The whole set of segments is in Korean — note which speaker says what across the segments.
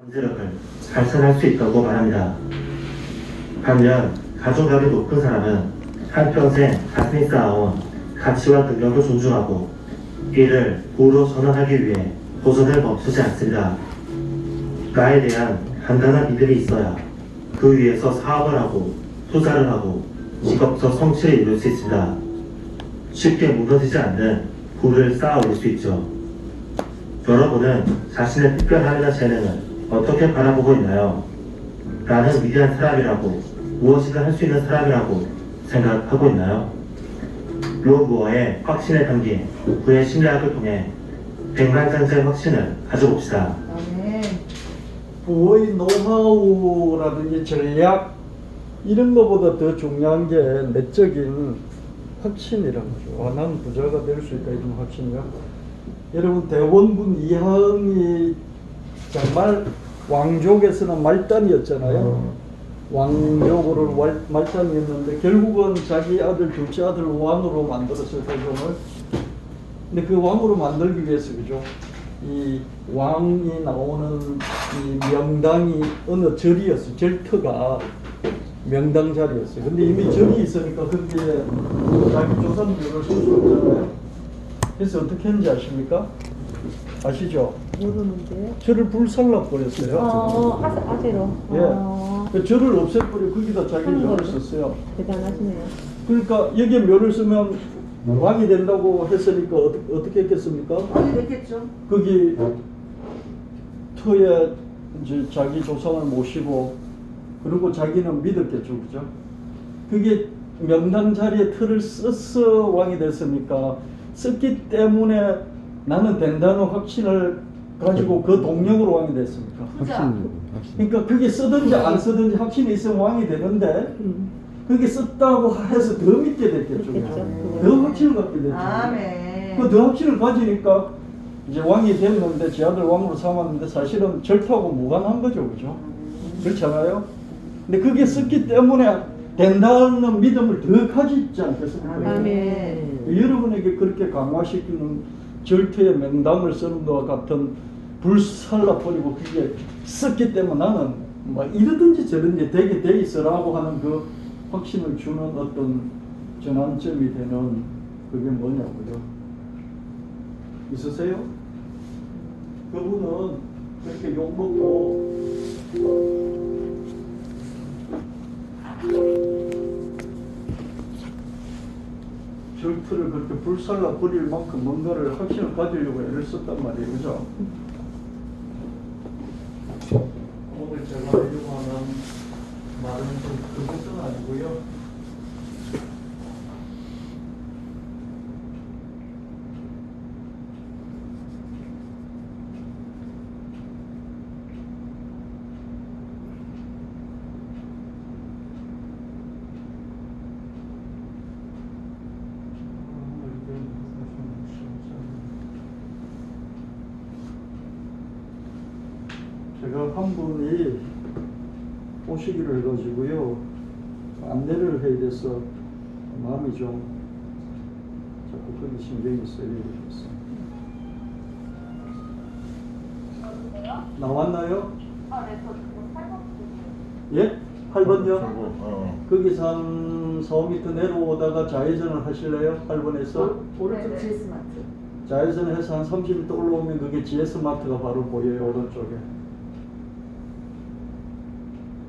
Speaker 1: 경제력을 발산할 수 있다고 말합니다. 반면 가족력이 높은 사람은 한평생 가슴이 쌓아온 가치와 능력도 존중하고 이를 부로 전환하기 위해 도전을 멈추지 않습니다. 나에 대한 간단한 믿음이 있어야 그 위에서 사업을 하고 투자를 하고 직업적 성취를 이룰 수 있습니다. 쉽게 무너지지 않는 부를 쌓아 올릴 수 있죠. 여러분은 자신의 특별함이나 재능을 어떻게 바라보고 있나요? 나는 위대한 사람이라고, 무엇이든 할 수 있는 사람이라고 생각하고 있나요? 로 무어의 확신에 담긴 그의 심리학을 통해 백만장자의 확신을 가져봅시다.
Speaker 2: 부의 노하우라든지 전략 이런 것보다 더 중요한 게 내적인 확신이라는 거죠. 나는 부자가 될 수 있다 이런 확신이요. 여러분 대원군 이항이 정말 왕족에서는 말단이었잖아요. 왕족으로 말단이었는데 결국은 자기 아들 둘째 아들 왕으로 만들었어요. 대종을. 근데 그 왕으로 만들기 위해서 그죠. 이 왕이 나오는 이 명당이 어느 절이었어요. 절터가 명당 자리였어요. 근데 이미 절이 있으니까 거기에 자기 조상들을 쓸 수 없잖아요. 그래서 어떻게 했는지 아십니까? 아시죠?
Speaker 3: 모르는데요?
Speaker 2: 절을 불살라 버렸어요.
Speaker 3: 아세로.
Speaker 2: 예. 절을 없애버리고 거기다 자기 묘를 썼어요.
Speaker 3: 대단하시네요.
Speaker 2: 그러니까 여기에 묘를 쓰면 왕이 된다고 했으니까 어떻게 했겠습니까?
Speaker 4: 왕이 됐겠죠.
Speaker 2: 거기 터에 이제 자기 조상을 모시고 그리고 자기는 믿었겠죠, 그죠? 그게 명당 자리에 틀을 써서 왕이 됐으니까 썼기 때문에 나는 된다는 확신을 가지고 그 동력으로 왕이 됐습니까?
Speaker 4: 확신.
Speaker 2: 그러니까 그게 쓰든지 안 쓰든지 확신이 있으면 왕이 되는데 그게 썼다고 해서 더 믿게 됐겠죠. 더 확신을 갖게 됐죠.
Speaker 4: 아멘.
Speaker 2: 그 더 확신을 가지니까 이제 왕이 됐는데 제 아들 왕으로 삼았는데 사실은 절타하고 무관한 거죠, 그죠? 그렇잖아요. 근데 그게 썼기 때문에 된다는 믿음을 더 가지지 않겠습니까?
Speaker 3: 아멘.
Speaker 2: 여러분에게 그렇게 강화시키는 절투의 명당을 쓰는 것과 같은 불살라 버리고 그게 썼기 때문에 나는 뭐 이러든지 저러든지 되게 돼 있어라고 하는 그 확신을 주는 어떤 전환점이 되는 그게 뭐냐고요? 있으세요? 그분은 그렇게 욕먹고 절투를 그렇게 불살라 버릴 만큼 뭔가를 확신을 가지려고 애를 썼단 말이에요. 그죠? 오늘 제가 하려고 하는 말은 좀 그것은 아니고요. 제가 한 분이 오시기를 해가지고요 안내를 해야 돼서 마음이 좀 자꾸 거기 신경이 쓰이고 있어요. 나왔나요?
Speaker 4: 네, 저 그거 8번.
Speaker 2: 예? 8번요? 거기서 한 4m 내려오다가 좌회전을 하실래요? 8번에서?
Speaker 4: 오른쪽 GS마트.
Speaker 2: 좌회전을 해서 한 30m 올라오면 그게 GS마트가 바로 보여요. 오른쪽에.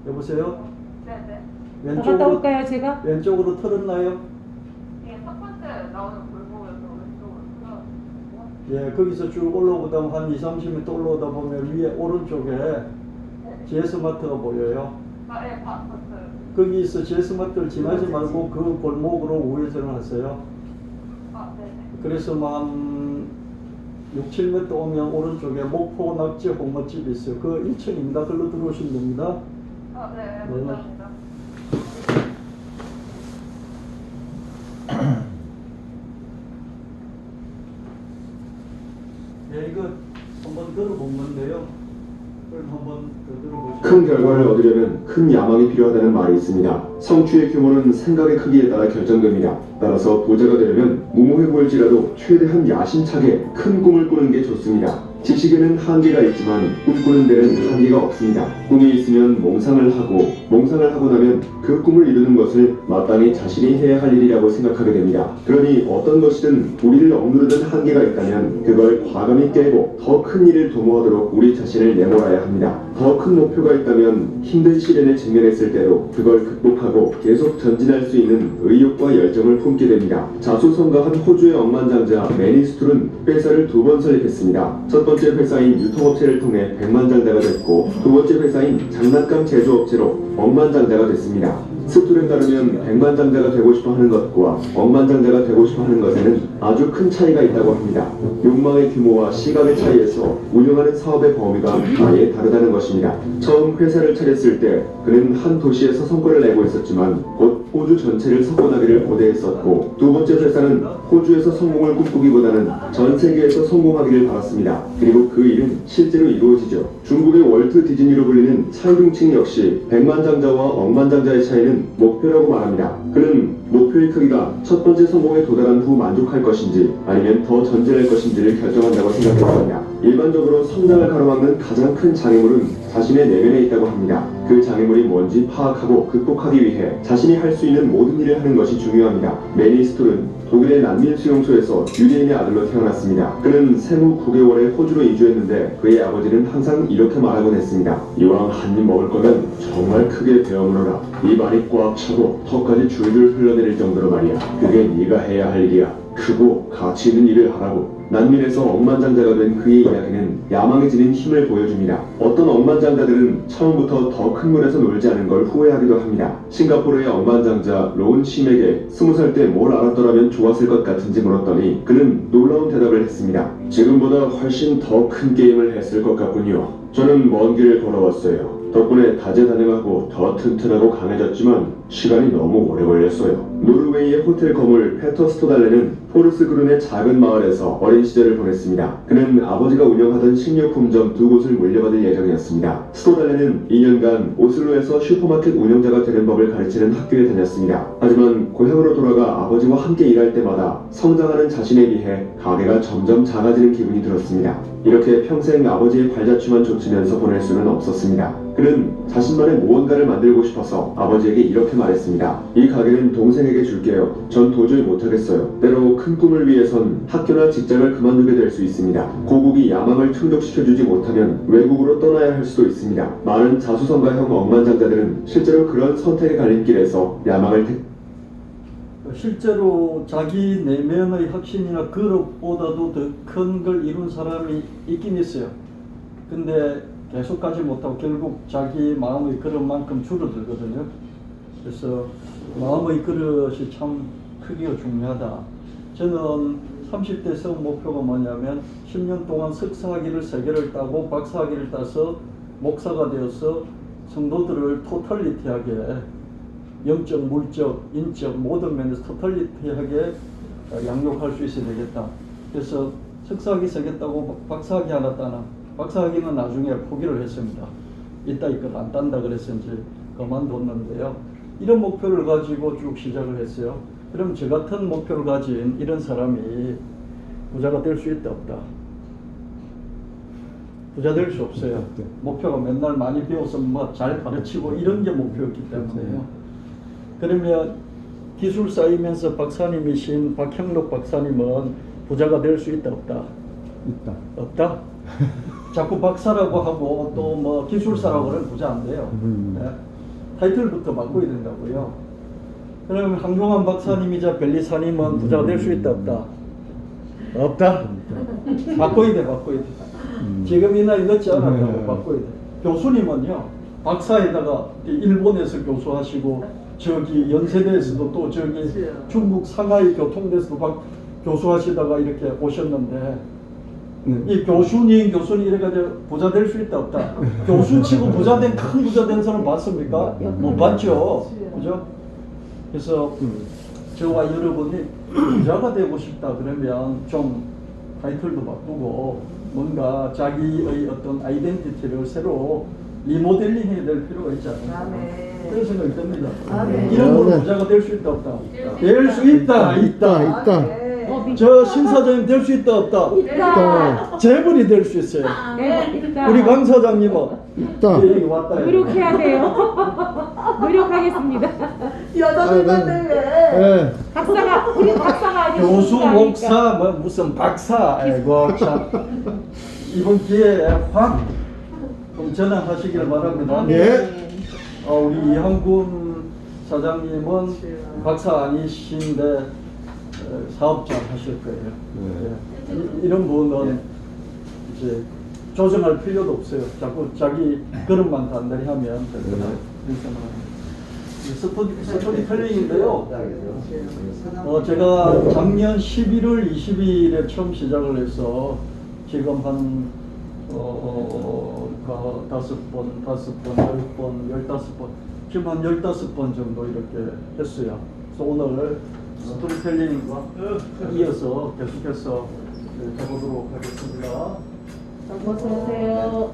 Speaker 2: 여보세요?
Speaker 4: 네네.
Speaker 3: 갔다 올까요, 제가?
Speaker 2: 왼쪽으로 틀었나요?
Speaker 4: 예, 첫 번째 나오는 골목에서 왼쪽으로 들어가시고요.
Speaker 2: 예, 거기서 쭉 올라오다 한 2, 30m 올라오다 보면 위에 오른쪽에 GS마트가 보여요.
Speaker 4: 예, 봤어요.
Speaker 2: 거기서 GS마트를 지나지 말고 그 골목으로 우회전을 하세요.
Speaker 4: 네네.
Speaker 2: 그래서 한 6, 7m 오면 오른쪽에 목포 낙지 홍어집이 있어요. 그 1층입니다. 글로 들어오시면 됩니다.
Speaker 4: 네, 감사합니다.
Speaker 2: 네, 이거 한번 들어본 건데요. 그럼 한번 더 들어보시죠.
Speaker 5: 큰 결과를 얻으려면 큰 야망이 필요하다는 말이 있습니다. 성취의 규모는 생각의 크기에 따라 결정됩니다. 따라서 부자가 되려면 무모해 보일지라도 최대한 야심차게 큰 꿈을 꾸는 게 좋습니다. 지식에는 한계가 있지만 꿈꾸는 데는 한계가 없습니다. 꿈이 있으면 몽상을 하고 나면 그 꿈을 이루는 것을 마땅히 자신이 해야 할 일이라고 생각하게 됩니다. 그러니 어떤 것이든 우리를 억누르는 한계가 있다면 그걸 과감히 깨고 더 큰 일을 도모하도록 우리 자신을 내몰아야 합니다. 더 큰 목표가 있다면 힘든 시련에 직면했을 때도 그걸 극복하고 계속 전진할 수 있는 의욕과 열정을 품게 됩니다. 자수성가한 호주의 억만장자 매니스툴은 회사를 2번 설립했습니다. 첫 번째 회사인 유통업체를 통해 백만장자가 됐고 두 번째 회사인 장난감 제조업체로 억만장자가 됐습니다. 스툴에 따르면 백만장자가 되고 싶어 하는 것과 억만장자가 되고 싶어 하는 것에는 아주 큰 차이가 있다고 합니다. 욕망의 규모와 시각의 차이에서 운영하는 사업의 범위가 아예 다르다는 것입니다. 처음 회사를 차렸을 때 그는 한 도시에서 성과를 내고 있었지만 곧 호주 전체를 석권하기를 고대했었고 두 번째 회사는 호주에서 성공을 꿈꾸기보다는 전 세계에서 성공하기를 바랐습니다. 그리고 그 일은 실제로 이루어지죠. 중국의 월트 디즈니로 불리는 차이둥칭 역시 백만장자와 억만장자의 차이는 목표라고 말합니다. 그는 목표의 크기가 첫 번째 성공에 도달한 후 만족할 것인지 아니면 더 전진할 것인지를 결정한다고 생각했습니다. 일반적으로 성장을 가로막는 가장 큰 장애물은 자신의 내면에 있다고 합니다. 그 장애물이 뭔지 파악하고 극복하기 위해 자신이 할 수 있는 모든 일을 하는 것이 중요합니다. 매니스툴은 독일의 난민 수용소에서 유대인의 아들로 태어났습니다. 그는 생후 9개월에 호주로 이주했는데 그의 아버지는 항상 이렇게 말하곤 했습니다. 이왕 한 입 먹을 거면 정말 크게 베어 물어라. 입 안이 꽉 차고 턱까지 줄줄 흘러내릴 정도로 말이야. 그게 네가 해야 할 일이야. 크고 가치 있는 일을 하라고. 난민에서 억만장자가 된 그의 이야기는 야망에 지닌 힘을 보여줍니다. 어떤 억만장자들은 처음부터 더 큰 물에서 놀지 않은 걸 후회하기도 합니다. 싱가포르의 억만장자 로운 심에게 20살 때 뭘 알았더라면 좋았을 것 같은지 물었더니 그는 놀라운 대답을 했습니다. 지금보다 훨씬 더 큰 게임을 했을 것 같군요. 저는 먼 길을 걸어왔어요. 덕분에 다재다능하고 더 튼튼하고 강해졌지만 시간이 너무 오래 걸렸어요. 노르웨이의 호텔 거물 페터 스토달레는 포르스그룬의 작은 마을에서 어린 시절을 보냈습니다. 그는 아버지가 운영하던 식료품점 2곳을 물려받을 예정이었습니다. 스토달레는 2년간 오슬로에서 슈퍼마켓 운영자가 되는 법을 가르치는 학교에 다녔습니다. 하지만 고향으로 돌아가 아버지와 함께 일할 때마다 성장하는 자신에 비해 가게가 점점 작아지는 기분이 들었습니다. 이렇게 평생 아버지의 발자취만 좇으면서 보낼 수는 없었습니다. 그는 자신만의 무언가를 만들고 싶어서 아버지에게 이렇게 말했습니다. 이 가게는 동생에게 줄게요. 전 도저히 못하겠어요. 때로 큰 꿈을 위해선 학교나 직장을 그만두게 될 수 있습니다. 고국이 야망을 충족시켜주지 못하면 외국으로 떠나야 할 수도 있습니다. 많은 자수성가형 억만장자들은 실제로 그런 선택의 갈림길에서 야망을
Speaker 2: 실제로 자기 내면의 확신이나 그릇보다도 더 큰 걸 이룬 사람이 있긴 있어요. 근데 계속 가지 못하고 결국 자기 마음의 그릇만큼 줄어들거든요. 그래서 마음의 그릇이 참 크기가 중요하다. 저는 30대 세운 목표가 뭐냐면 10년 동안 석사학위를 3개를 따고 박사학위를 따서 목사가 되어서 성도들을 토탈리티하게 영적, 물적, 인적 모든 면에서 토탈리티하게 양육할 수 있어야 되겠다. 그래서 석사학위 3개 따고 박사학위 하나 따나 박사학위는 나중에 포기를 했습니다. 이따 이걸 안 딴다 그래서 이제 그만뒀는데요. 이런 목표를 가지고 쭉 시작을 했어요. 그럼 저 같은 목표를 가진 이런 사람이 부자가 될 수 있다 없다? 부자 될 수 없어요. 목표가 맨날 많이 배워서 뭐 잘 가르치고 이런 게 목표였기 때문에요. 그러면 기술사이면서 박사님이신 박형록 박사님은 부자가 될 수 있다 없다?
Speaker 6: 있다.
Speaker 2: 없다? 자꾸 박사라고 하고 또 뭐 기술사라고 하면 부자 안 돼요. 네? 타이틀부터 바꿔야 된다고요. 그러면 황종환 박사님이자 변리사님은 부자가 될 수 있다 없다? 없다? 바꿔야 돼. 지금 이 나이 늦지 않았다고 바꿔야 돼. 교수님은요, 박사에다가 일본에서 교수하시고 저기 연세대에서도 또 저기 중국 상하이 교통대에서도 교수하시다가 이렇게 오셨는데 이 교수님 이래가지고 부자 될 수 있다 없다? 교수치고 큰 부자 된 사람 봤습니까? 못 봤죠. 그죠? 그래서 저와 여러분이 부자가 되고 싶다 그러면 좀 타이틀도 바꾸고 뭔가 자기의 어떤 아이덴티티를 새로 리모델링 해야 될 필요가 있지 않을까 그런 생각이 듭니다. 이런 걸로 부자가 될 수 있다 없다? 될 수 있다.
Speaker 6: 있다.
Speaker 3: 네.
Speaker 2: 저 신사장님 될 수 있다 없다?
Speaker 3: 있다.
Speaker 2: 재벌이 될 수 있어요.
Speaker 3: 네, 있다.
Speaker 2: 우리 강 사장님은
Speaker 6: 있다.
Speaker 2: 여기 왔다.
Speaker 3: 노력해야 돼요. 노력하겠습니다.
Speaker 6: 여자들만
Speaker 2: 예.
Speaker 3: 박사가 우리 박사가 아직
Speaker 2: 교수,
Speaker 3: 신부가 아니까.
Speaker 2: 목사, 뭐 무슨 박사, 아이고 참 이번 기회에 확 전환하시길 바랍니다.
Speaker 6: 예.
Speaker 2: 우리 이한군 사장님은 박사 아니신데 사업자 하실 거예요. 예. 이런 분은 이제 조정할 필요도 없어요. 자꾸 자기 그릇만 단단히 하면 됩니다. 그런 생각합니다. 스토리텔링인데요. 제가 작년 11월 20일에 처음 시작을 해서 지금 한 5번, 15번, 지금 한 15번 정도 이렇게 했어요. 그래서 오늘 스토리텔링과 이어서 계속해서 해보도록 하겠습니다.
Speaker 3: 어서 오세요.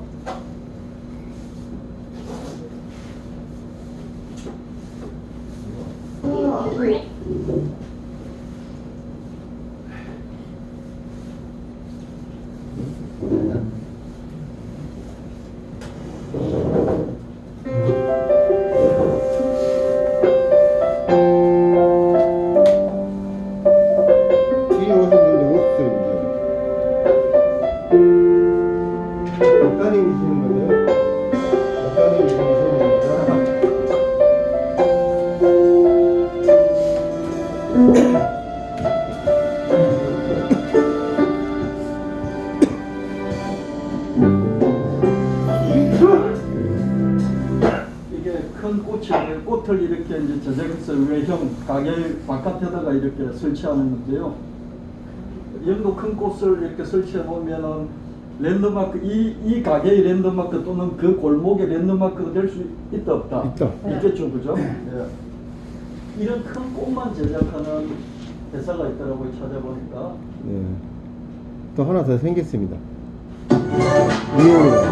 Speaker 6: 뒤에 오신 분들 없어요, 이제. 작가님이시는 거예요? 작가님이시는 겁니다.
Speaker 2: 이게 큰 꽃을 이렇게 이제 제작해서 외형 가게 바깥에다가 이렇게 설치하는 건데요. 이 정도 큰 꽃을 이렇게 설치해 놓으면은 랜드마크, 이 가게의 랜드마크 또는 그 골목의 랜드마크가 될 수 있다 없다?
Speaker 6: 있다.
Speaker 2: 있겠죠, 그죠? 예. 이런 큰 꽃만 제작하는 회사가 있더라고요, 찾아보니까.
Speaker 6: 네. 또 하나 더 생겼습니다. 무용이라.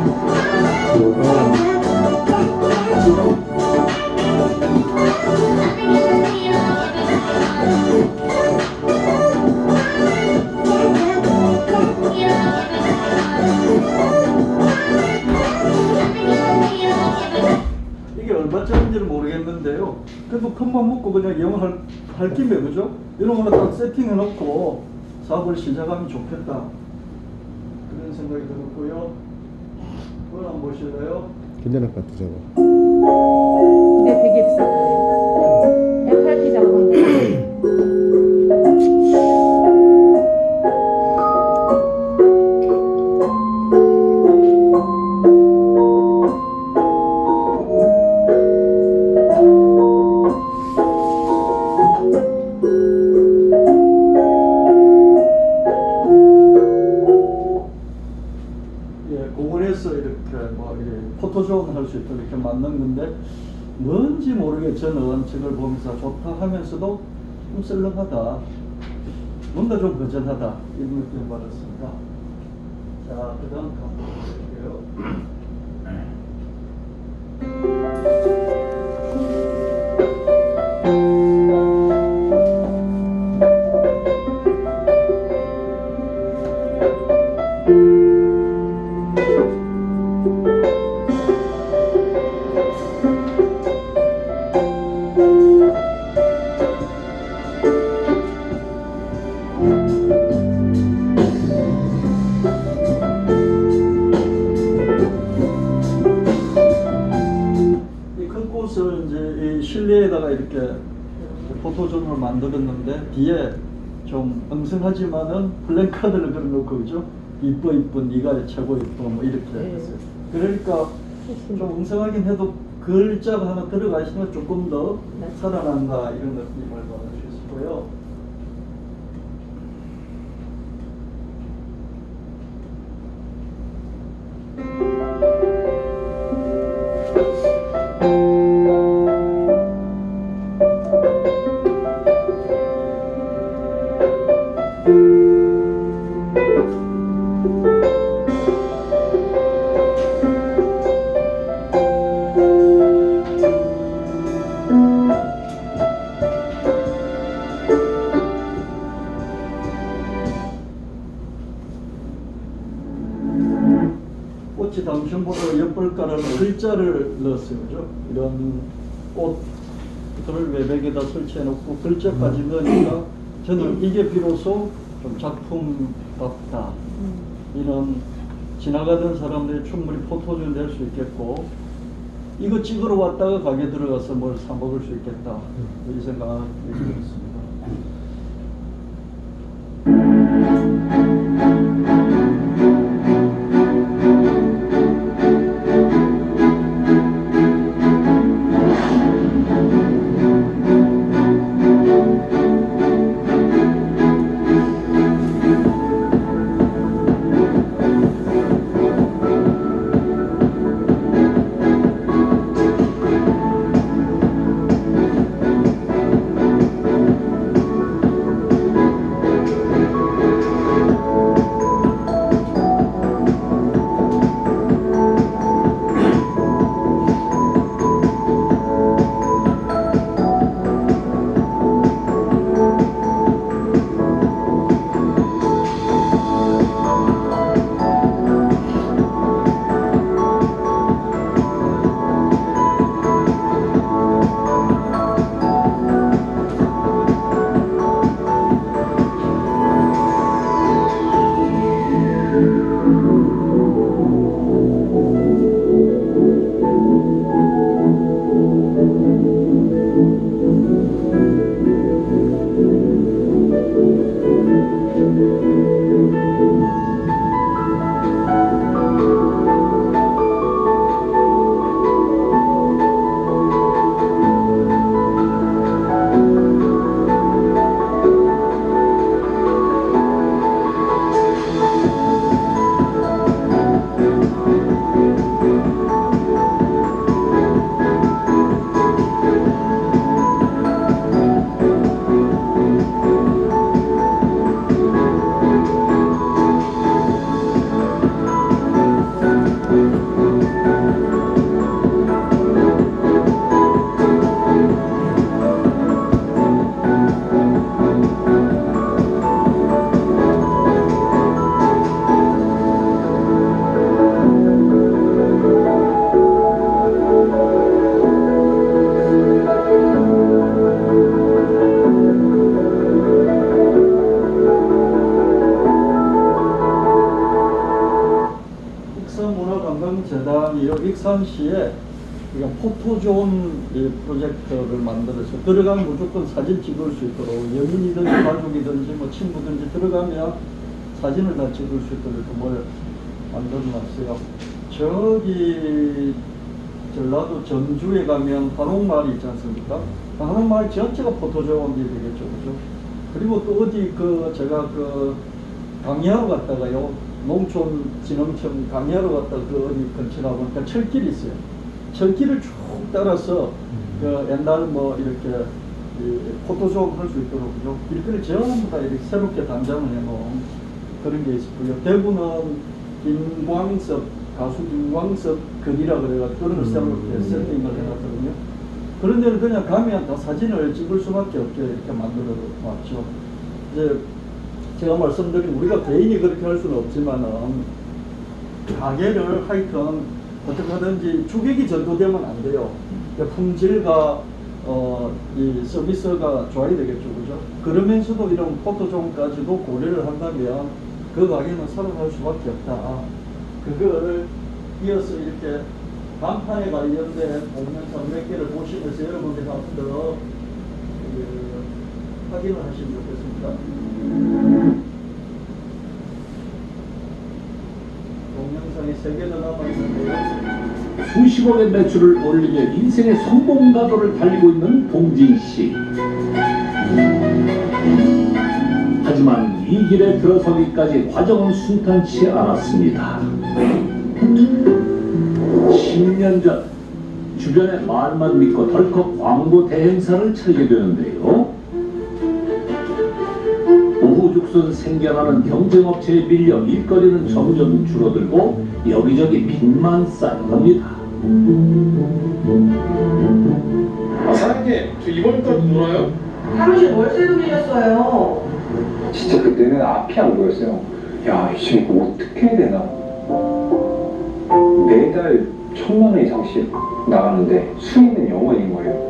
Speaker 2: 이게 얼마짜리인지는 모르겠는데요. 그래도 큰맘 먹고 그냥 이용할 김에, 그죠? 이런 거는 딱 세팅해 놓고 사업을 시작하면 좋겠다. 그런 생각이 들었고요. 그걸 한번 보실래요?
Speaker 6: 괜찮을 것 같아, 저거.
Speaker 3: 근데 되게 비쌀 거예요. FRP 작업한 거.
Speaker 2: 예, 공원에서 이렇게 뭐 이렇게 포토존 할 수 있도록 이렇게 만든 건데 뭔지 모르게 저는 저걸 보면서 좋다 하면서도 좀 썰렁하다, 뭔가 좀 거전하다 이런 느낌을 받았습니다. 자, 그 다음 가볼게요. 이 큰 꽃을 이제 이 실내에다가 이렇게 포토존을 만들었는데 뒤에 좀 엉성하지만은 플랜카드를 걸어놓고, 그죠? 이뻐 이쁜 네가 최고 이뻐 뭐 이렇게
Speaker 3: 네.
Speaker 2: 했어요. 그러니까 좀 엉성하긴 해도 글자가 하나 들어가시면 조금 더 살아난다 이런 느낌을 받을 수 있고요. 말하는 글자를 넣었어요. 그죠? 이런 꽃을 외벽에다 설치해놓고 글자까지 넣으니까 저는 이게 비로소 좀 작품답다. 이런 지나가던 사람들이 충분히 포토존 될 수 있겠고 이거 찍으러 왔다가 가게 들어가서 뭘 사 먹을 수 있겠다. 이 생각이 들었습니다. 익산문화관광재단이 익산시에 포토존 프로젝트를 만들어서 들어가면 무조건 사진 찍을 수 있도록 연인이든지 가족이든지 뭐 친구든지 들어가면 사진을 다 찍을 수 있도록 뭘 만들어놨어요. 저기 전라도 전주에 가면 한옥마을이 있지 않습니까? 한옥마을 전체가 포토존이 되겠죠, 그죠? 그리고 또 어디 제가 강의하러 갔다가요, 농촌진흥청 강의하러 갔다가 어디 근처나 보니까 철길이 있어요. 철길을 쭉 따라서 옛날 뭐 이렇게 포토존 할 수 있도록 그죠? 길거리 전부 다 이렇게 새롭게 단장을 해놓은 그런 게 있고요. 대구는 가수 김광석 거리라 그래가지고 그런 걸 새롭게 세팅을 해놨거든요. 그런 데는 그냥 가면 다 사진을 찍을 수밖에 없게 이렇게 만들어 놨죠. 이제 제가 말씀드린 우리가 개인이 그렇게 할 수는 없지만은 가게를 하여튼 어떻게 하든지 주객이 전도되면 안 돼요. 품질과 이 서비스가 좋아야 되겠죠, 그죠? 그러면서도 이런 포토존까지도 고려를 한다면 그 가게는 살아날 수밖에 없다. 그걸 이어서 이렇게 간판에 관련된 공명상 몇 개를 보시면서 여러분들이 한번 더 확인을 하시면 좋겠습니다. 동영상이 3개나 남아있는데요.
Speaker 7: 수십억의 매출을 올리며 인생의 성공 가도를 달리고 있는 봉진씨. 하지만 이 길에 들어서기까지 과정은 순탄치 않았습니다. 10년 전 주변의 말만 믿고 덜컥 광고 대행사를 차리게 되는데요. 우후죽순 생겨나는 경쟁업체에 밀려 일거리는 점점 줄어들고 여기저기 빚만 쌓여갑니다.
Speaker 8: 사장님, 저 이번 달 놀아요?
Speaker 9: 사무실 월세 돌리셨어요.
Speaker 8: 진짜 그때는 앞이 안 보였어요. 야, 이제 이거 어떻게 해야 되나? 매달
Speaker 10: 1,000만 원 이상씩 나가는데 수익은 0원인 거예요.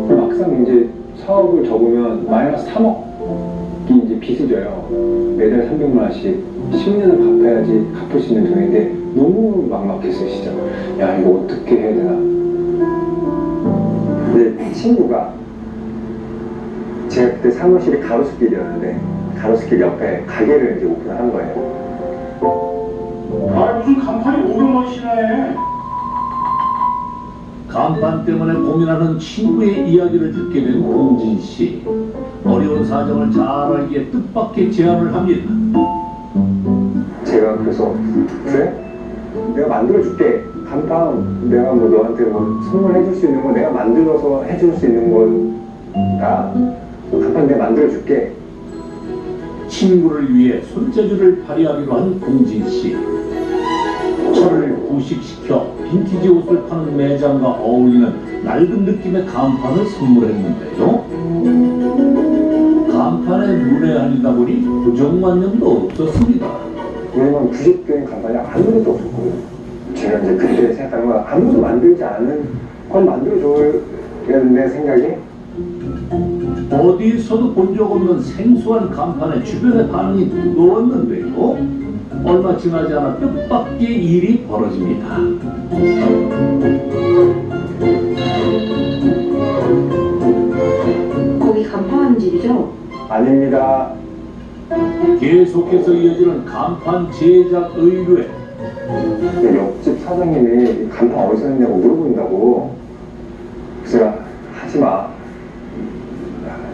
Speaker 10: 막상 이제 사업을 접으면 마이너스 3억이 이제 빚을 져요. 매달 300만 원씩 10년을 갚아야지 갚을 수 있는 돈인데 너무 막막했어요, 진짜. 야, 이거 어떻게 해야 되나. 근데 친구가 제가 그때 사무실이 가로수길이었는데 가로수길 옆에 가게를 이제 오픈을 한 거예요.
Speaker 8: 아 무슨 간판이 500원씩이나 해.
Speaker 7: 간판 때문에 고민하는 친구의 이야기를 듣게 된 공진 씨. 어려운 사정을 잘 알기에 뜻밖의 제안을 합니다.
Speaker 10: 제가 그래서 그래? 내가 만들어줄게. 간판 내가 뭐 너한테 뭐 선물해줄 수 있는 거 내가 만들어서 해줄 수 있는 거다. 간판 내가 만들어줄게.
Speaker 7: 친구를 위해 손재주를 발휘하기로 한 공진 씨. 차를 부식시켜 빈티지 옷을 파는 매장과 어울리는 낡은 느낌의 간판을 선물했는데요. 간판에 문외한이다 보니 고정관념도 없었습니다.
Speaker 10: 왜냐면 90개의 간판이 아무것도 없었거든요. 제가 이제 그때 생각하는 건 아무도 만들지 않은 건 만들어줘야 된다는 생각이
Speaker 7: 어디서도 본 적 없는 생소한 간판에 주변의 반응이 뜨거웠는데요. 얼마 지나지 않아 뜻밖의 일이 벌어집니다.
Speaker 9: 거기 간판하는 집이죠?
Speaker 10: 아닙니다.
Speaker 7: 계속해서 이어지는 간판 제작 의뢰.
Speaker 10: 옆집 사장님이 간판 어디서 했냐고 물어본다고. 그래서 제가 하지마.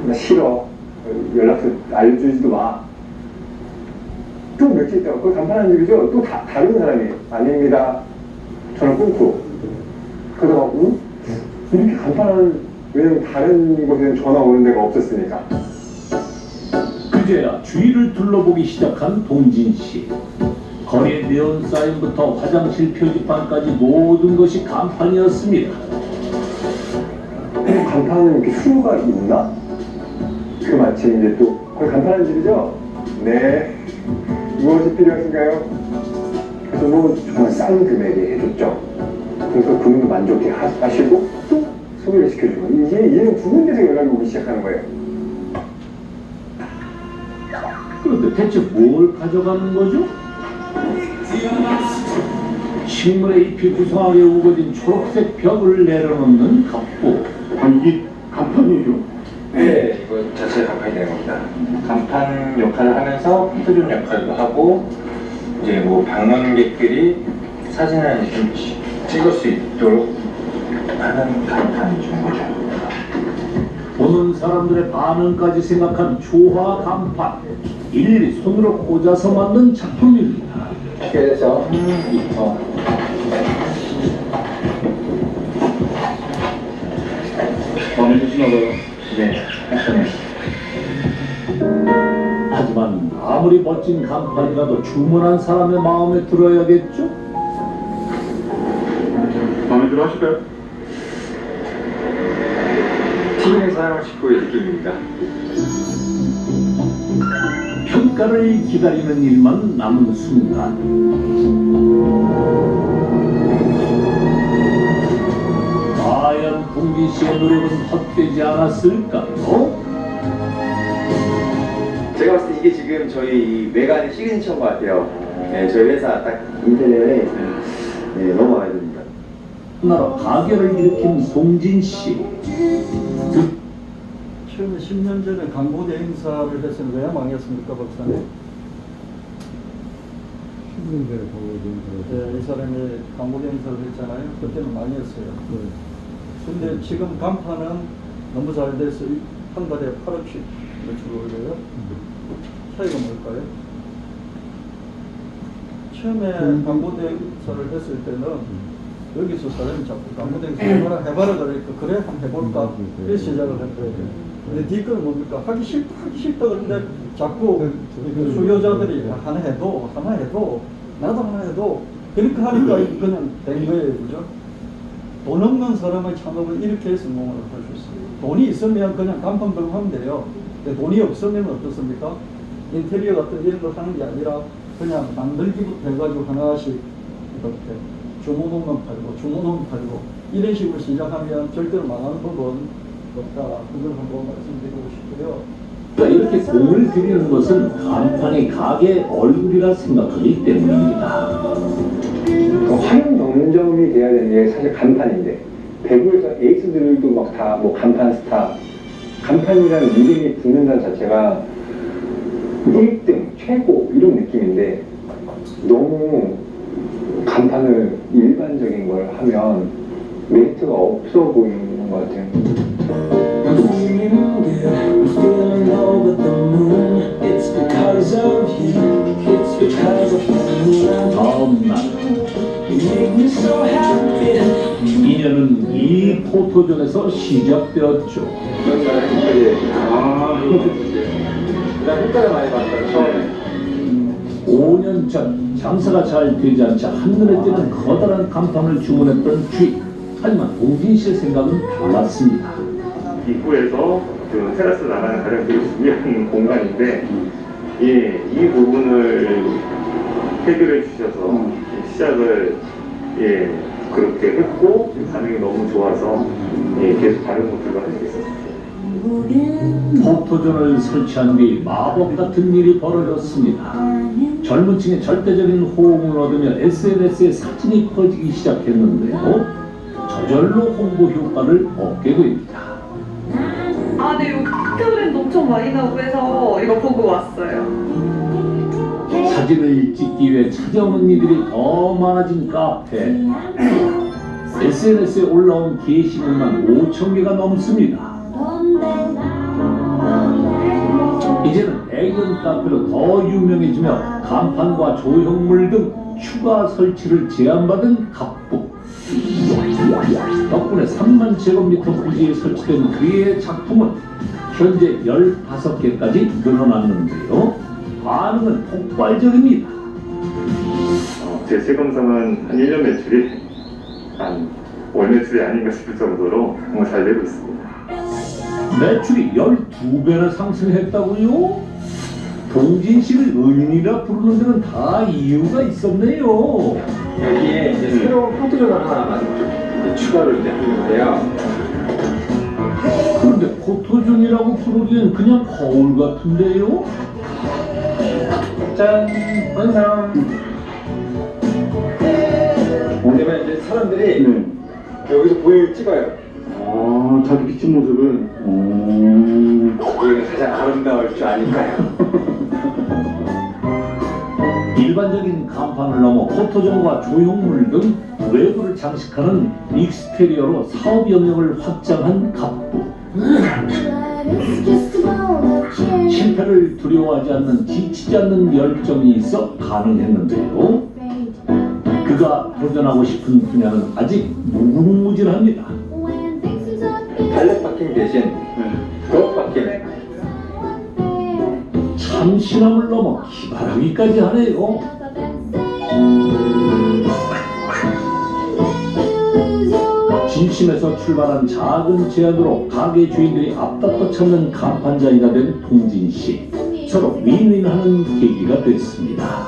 Speaker 10: 나 싫어. 연락처 알려주지도 마. 또 며칠 있다가 그걸 간판하는 집이죠? 또 다른 사람이 아닙니다. 전화 끊고. 그러다가 응? 이렇게 간판하는 왜냐면 다른 곳에는 전화 오는 데가 없었으니까.
Speaker 7: 그제야 주위를 둘러보기 시작한 동진 씨. 거리의 네온 사인부터 화장실 표지판까지 모든 것이 간판이었습니다.
Speaker 10: 간판은 이렇게 수요가 있나? 그 마침 이제 또 거기 간판하는 집이죠? 네. 무엇이 필요하신가요? 그래서 뭐 정말 싼 금액에 해줬죠. 그래서 그분도 만족해 하시고 또 소개를 시켜주고 얘는 두 군데서 연락이 오기 시작하는 거예요.
Speaker 7: 그런데 대체 뭘 가져가는 거죠? 식물에 잎이 구성하게 우거진 초록색 벽을 내려놓는 갑부.
Speaker 8: 아 이게 간판이에요?
Speaker 10: 네, 이거 자체가 간판이 되는 겁니다. 간판 역할을 하면서 포토존 역할도 하고 이제 뭐 방문객들이 사진을 좀 찍을 수 있도록 하는 간판이 준 거죠.
Speaker 7: 보는 사람들의 반응까지 생각한 조화 간판. 일일이 손으로 꽂아서 만든 작품입니다.
Speaker 10: 그래서
Speaker 8: 마음에 드시나 봐요.
Speaker 10: 네,
Speaker 7: 하지만 아무리 멋진 간판이라도 주문한 사람의 마음에 들어야겠죠?
Speaker 8: 마음에 들어 하실까요?
Speaker 10: TV에 사용한 식구의 느낌입니다.
Speaker 7: 평가를 기다리는 일만 남은 순간. 과연 공진 씨의 노력은 헛되지 않았을까요?
Speaker 11: 제가 봤을 때 이게 지금 저희 이 외관의 시그니처인 것 같아요. 네, 저희 회사 딱 인테리어에 넘어가야 됩니다.
Speaker 7: 나라 가게를 일으킨 송진 씨.
Speaker 2: 처음에 10년 전에 광고대 행사를 했을 때 왜 망했습니까, 박사님?
Speaker 6: 10년 전에 광고대
Speaker 2: 네, 이 사람이 광고대 행사를 했잖아요. 그때는 망했어요. 근데 지금 간판은 너무 잘 돼서 한 달에 8억씩 매출 올려요. 차이가 뭘까요? 처음에 광고대 행사를 했을 때는 여기서 사람이 자꾸 광고대 행사 해봐라 그러니까 그래 한번 해볼까 이렇게 시작을 한 거예요. 근데 뒤거는 뭡니까? 하기 싫다 그런데 자꾸 그 수요자들이 하나 해도 나도 하나 해도 그렇게 하니까 그냥 된 거예요, 그죠? 돈 없는 사람의 창업은 이렇게 해서 성공을 할 수 있어요. 돈이 있으면 그냥 간판 걸고 하면 돼요. 근데 돈이 없으면 어떻습니까? 인테리어 같은 이런 걸 하는 게 아니라 그냥 만들기부터 해가지고 하나씩 이렇게 주문하면 팔고 주문하면 팔고 이런 식으로 시작하면 절대로 망하는 법은 없다. 그걸 한번 말씀드리고 싶고요.
Speaker 7: 이렇게 공을 들이는 것은 간판이 가게 얼굴이라 생각하기 때문입니다.
Speaker 10: 그 활용 정점이 돼야 되는 게 사실 간판인데 배구에서 에이스들도 막 다 뭐 간판 스타, 간판이라는 이름이 붙는다는 자체가 1등, 최고 이런 느낌인데 너무 간판을 일반적인 걸 하면 메리트가 없어 보이는 것 같아요.
Speaker 7: 다음 날 인연은 이 포토존에서 시작되었죠.
Speaker 10: 난 효과를 많이 봤어요, 처음에.
Speaker 7: 5년 전 장사가 잘 되지 않자 한눈에 띄는 커다란 간판을 주문했던 주인. 하지만 동진 씨의 생각은 달랐습니다.
Speaker 1: 입구에서 그 테라스 나가는 가장 되게 중요한 공간인데 이 부분을 해결해 주셔서 시작을 그렇게 했고 반응이 너무 좋아서 계속 다른 것들도 할 수 있었어요.
Speaker 7: 포토존을 설치한 뒤 마법 같은 일이 벌어졌습니다. 젊은 층의 절대적인 호응을 얻으며 SNS에 사진이 퍼지기 시작했는데요. 저절로 홍보 효과를 얻게 됩니다.
Speaker 4: 아, 네, 여기 카페브랜드 엄청 많이 나오고 해서 이거 보고 왔어요.
Speaker 7: 사진을 찍기 위해 찾아오는 이들이 더 많아진 카페. SNS에 올라온 게시물만 5,000개가 넘습니다. 이제는 애견 카페로 더 유명해지며 간판과 조형물 등 추가 설치를 제안받은 갑부. 덕분에 3만 제곱미터 부지에 설치된 그의 작품은 현재 15개까지 늘어났는데요. 반응은 폭발적입니다.
Speaker 1: 제 체감상은 한 1년 매출이 한 월 매출이 아닌가 싶을 정도로 정말 잘 되고 있습니다.
Speaker 7: 매출이 12배나 상승했다고요? 동진 씨를 은인이라 부르는 데는 다 이유가 있었네요.
Speaker 10: 여기에 이제 새로운 포토존 하나만 좀 추가로 이제 하는데요.
Speaker 7: 그런데 포토존이라고 부르기엔 그냥 거울 같은데요?
Speaker 10: 짠! 완성! 그러면 이제 사람들이 여기서 본인을 찍어요.
Speaker 1: 자기 비친 모습을
Speaker 10: 여기가 가장 아름다울 줄 아니까요.
Speaker 7: 일반적인 간판을 넘어 포토존과 조형물 등 외부를 장식하는 익스테리어로 사업 영역을 확장한 갑부. 실패를 두려워하지 않는 지치지 않는 열정이 있어 가능했는데요. 그가 도전하고 싶은 분야는 아직 무궁무진합니다.
Speaker 10: 발렛 파킹 대신 golf 파킹.
Speaker 7: 참신함을 넘어 기발하기까지 하네요. 진심에서 출발한 작은 제안으로 가게 주인들이 앞다퉈 찾는 간판장이가 된 동진 씨. 서로 윈윈하는 계기가 됐습니다.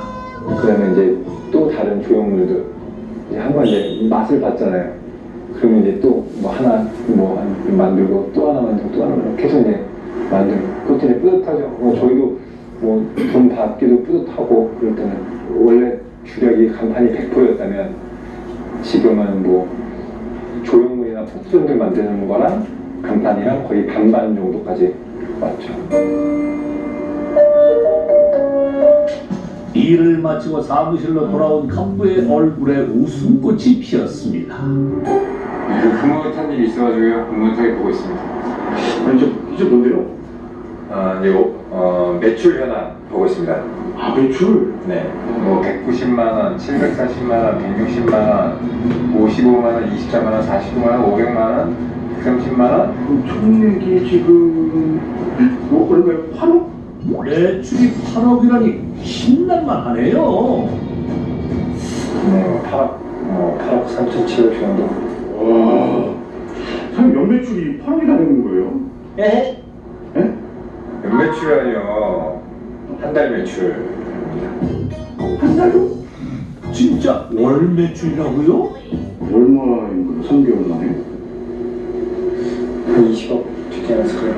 Speaker 10: 그러면 이제 또 다른 조형물들 이제 한번 이제 맛을 봤잖아요. 그러면 이제 또 뭐 하나 만들고 또 하나 만들고 또 하나 만들고 계속 이제 만들고 그것도 이제 뿌듯하죠. 저희도 뭐 돈 받기도 뿌듯하고 그럴 때는 원래 주력이 간판이 100%였다면 지금은 뭐 조형물이나 포토존들 만드는 거랑 간판이랑 거의 반반 정도까지 왔죠.
Speaker 7: 일을 마치고 사무실로 돌아온 갑부의 얼굴에 웃음꽃이 피었습니다.
Speaker 10: 요즘 흐뭇한 일이 있어가지고요. 흐뭇하게 보고 있습니다.
Speaker 1: 이제 뭔데요?
Speaker 10: 이제 매출 현황 보고 있습니다.
Speaker 1: 매출?
Speaker 10: 네. 뭐 190만원, 740만원, 160만원, 55만원, 24만원, 45만원, 500만원, 130만원.
Speaker 1: 총액이 지금 얼마요? 8억?
Speaker 7: 매출이 8억이라니 신날만 하네요.
Speaker 10: 네, 8억 3,700 정도.
Speaker 1: 와, 사장님 연매출이 8억이나 되는 거예요?
Speaker 10: 예?
Speaker 1: 예?
Speaker 10: 연매출이요. 한 달 매출.
Speaker 1: 한 달로?
Speaker 7: 진짜 월 매출이라고요?
Speaker 10: 얼마인 거예요? 3개월 만에?
Speaker 11: 한 20억 되지 않았을까요?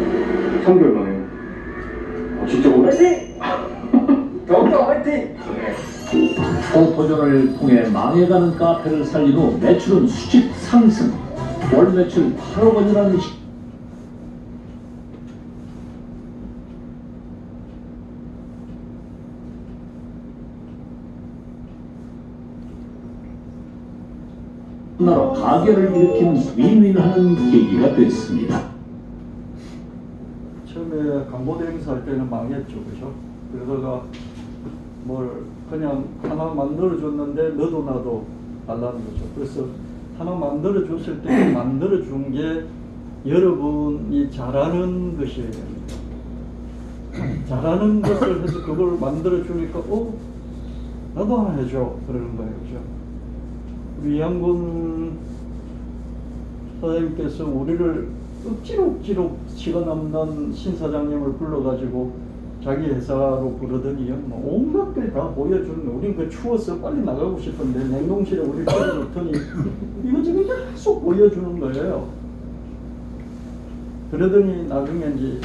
Speaker 10: 3개월 만에. 진짜 화이팅! 더욱더 화이팅!
Speaker 7: 포토존을 통해 망해가는 카페를 살린 후 매출은 수직 상승. 월 매출 8억 원이라는 나라 가게를 일으킨 윈윈하는 계기가 됐습니다.
Speaker 2: 처음에 광고대 행사할 때는 망했죠, 그죠? 그러다가 뭘 그냥 하나 만들어줬는데 너도 나도 달라는 거죠. 그래서 하나 만들어줬을 때 만들어준 게 여러분이 잘하는 것이에요. 잘하는 것을 해서 그걸 만들어주니까 나도 하나 해줘 그러는 거예요, 그죠? 우리 이양군 사장님께서 우리를 억지로 시간 없는 신사장님을 불러가지고 자기 회사로 부르더니 뭐 온갖 걸 다 보여주는 거. 우린 그 추워서 빨리 나가고 싶은데 냉동실에 우리 끌어놓더니 이거 지금 계속 보여주는 거예요. 그러더니 나중에 이제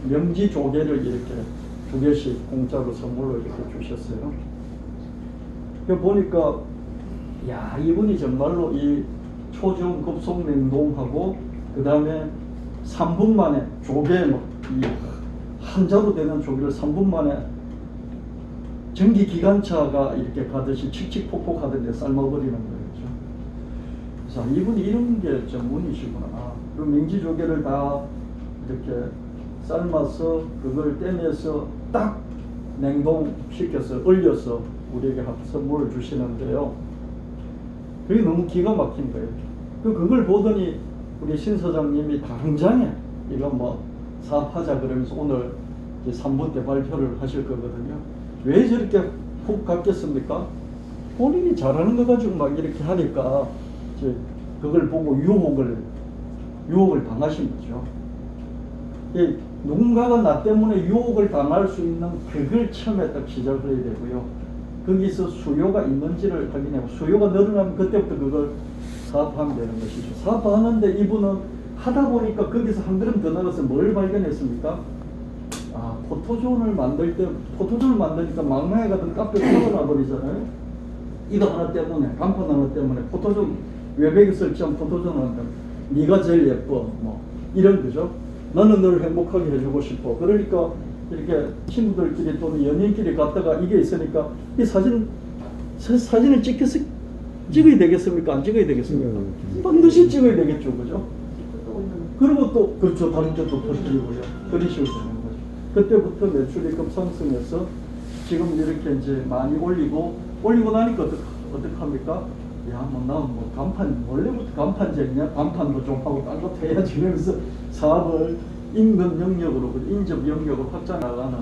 Speaker 2: 명지 조개를 이렇게 2개씩 공짜로 선물로 이렇게 주셨어요. 그 보니까 야, 이분이 정말로 이 초저온 급속 냉동하고 그 다음에 3분 만에 조개 한 자루 되는 조개를 3분 만에 전기 기관차가 이렇게 가듯이 칙칙폭폭 하던데 삶아버리는 거예요. 그래서 이분이 이런 게 전문이시구나. 그럼 명지 조개를 다 이렇게 삶아서 그걸 떼내서 딱 냉동시켜서 얼려서 우리에게 선물을 주시는데요. 그게 너무 기가 막힌 거예요. 그걸 보더니 우리 신 사장님이 당장에 이거 뭐 사업하자 그러면서 오늘 이제 3분 때 발표를 하실 거거든요. 왜 저렇게 훅 갔겠습니까? 본인이 잘하는 거 가지고 막 이렇게 하니까 이제 그걸 보고 유혹을 당하신 거죠. 누군가가 나 때문에 유혹을 당할 수 있는 그걸 처음에 딱 시작을 해야 되고요. 거기서 수요가 있는지를 확인하고 수요가 늘어나면 그때부터 그걸 사업하면 되는 것이죠. 사업하는데 이분은 하다 보니까 거기서 한 걸음 더 나가서 뭘 발견했습니까? 포토존을 만드니까 막내가 가던 카페가 터져나 버리잖아요. 이거 하나 때문에, 간판 하나 때문에 포토존 외벽에 설치한 포토존을 한다. 네가 제일 예뻐, 뭐 이런 거죠. 나는 너를 행복하게 해주고 싶어. 그러니까 이렇게 친구들끼리 또는 연인끼리 갔다가 이게 있으니까 이 사진을 찍어야 되겠습니까? 안 찍어야 되겠습니까? 반드시 찍어야 되겠죠, 그죠? 그리고 또 그렇죠, 다른 쪽도 퍼뜨리고요. 그런 식으로 되는 거죠. 그때부터 매출이 급상승해서 지금 이렇게 이제 많이 올리고 나니까 어떡합니까? 야, 나는 간판, 원래부터 간판쟁이냐? 간판도 좀 하고 딴 것도 해야지. 이러면서 사업을 인근 영역으로, 인접 영역으로 확장 나가는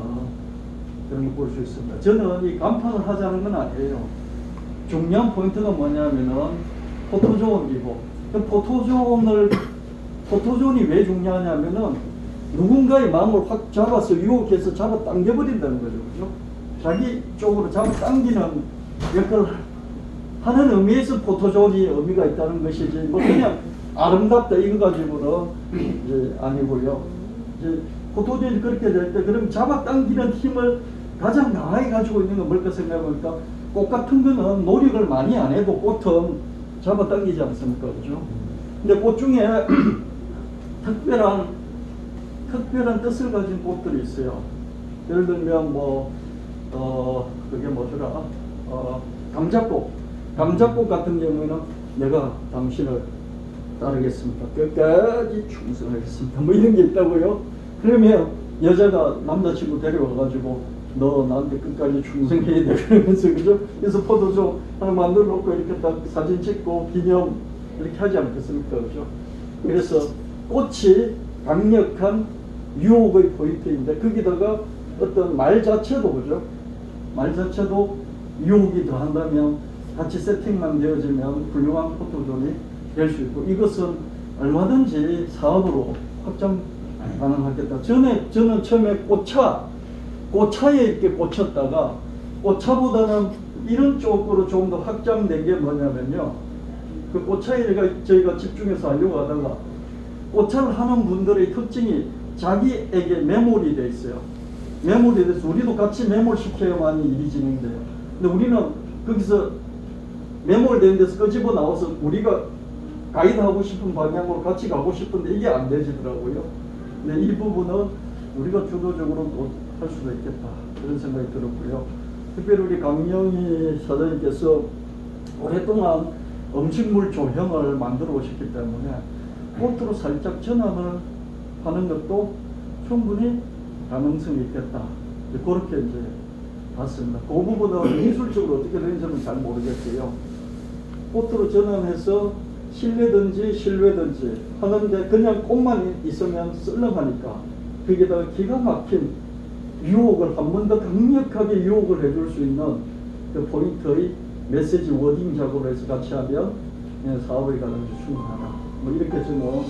Speaker 2: 그런 걸 볼 수 있습니다. 저는 이 간판을 하자는 건 아니에요. 중요한 포인트가 뭐냐면은 포토존이고, 포토존이 왜 중요하냐면은 누군가의 마음을 확 잡아서 유혹해서 잡아 당겨버린다는 거죠. 그죠? 자기 쪽으로 잡아 당기는 역할을 하는 의미에서 포토존이 의미가 있다는 것이지, 뭐 그냥 아름답다 이거 가지고는 이제 아니고요. 이제 포토존이 그렇게 될 때 그럼 잡아당기는 힘을 가장 강하게 가지고 있는 건 뭘까 생각해보니까 꽃 같은 거는 노력을 많이 안 해도 꽃은 잡아당기지 않습니까? 그죠? 근데 꽃 중에 특별한 뜻을 가진 꽃들이 있어요. 예를 들면 그게 뭐더라? 감자꽃 같은 경우에는 내가 당신을 따르겠습니다. 끝까지 충성하겠습니다. 뭐 이런 게 있다고요. 그러면 여자가 남자친구 데려와가지고 너 나한테 끝까지 충성해야 돼. 그러면서 그죠? 그래서 포토존 하나 만들어 놓고 이렇게 딱 사진 찍고 기념 이렇게 하지 않겠습니까? 그죠? 그래서 꽃이 강력한 유혹의 포인트인데 거기다가 어떤 말 자체도 그죠? 말 자체도 유혹이 더한다면 같이 세팅만 되어지면 훌륭한 포토존이 될 수 있고 이것은 얼마든지 사업으로 확장 가능하겠다. 저는 처음에 꽃차에 이렇게 꽂혔다가 꽃차보다는 이런 쪽으로 좀 더 확장된 게 뭐냐면요. 그 꽃차이가 저희가 집중해서 하려고 하다가 꽃차를 하는 분들의 특징이 자기에게 매몰이 돼 있어요. 매몰이 돼서 우리도 같이 매몰시켜야만 일이 진행돼요. 근데 우리는 거기서 매몰된 데서 끄집어 나와서 우리가 가이드하고 싶은 방향으로 같이 가고 싶은데 이게 안 되지더라고요. 근데 이 부분은 우리가 주도적으로 또 할 수도 있겠다 그런 생각이 들었고요. 특별히 우리 강영희 사장님께서 오랫동안 음식물 조형을 만들어 오셨기 때문에 꽃으로 살짝 전환을 하는 것도 충분히 가능성이 있겠다. 그렇게 이제 봤습니다. 그 부분은 기술적으로 어떻게 되는지는 잘 모르겠고요. 꽃으로 전환해서 실내든지 실외든지 하는데 그냥 꽃만 있으면 썰렁하니까 거기다가 기가 막힌 유혹을 한 번 더 강력하게 유혹을 해줄 수 있는 그 포인트의 메시지 워딩 작업을 해서 같이 하면 사업의 가능성이 충분하다. 뭐 이렇게 저는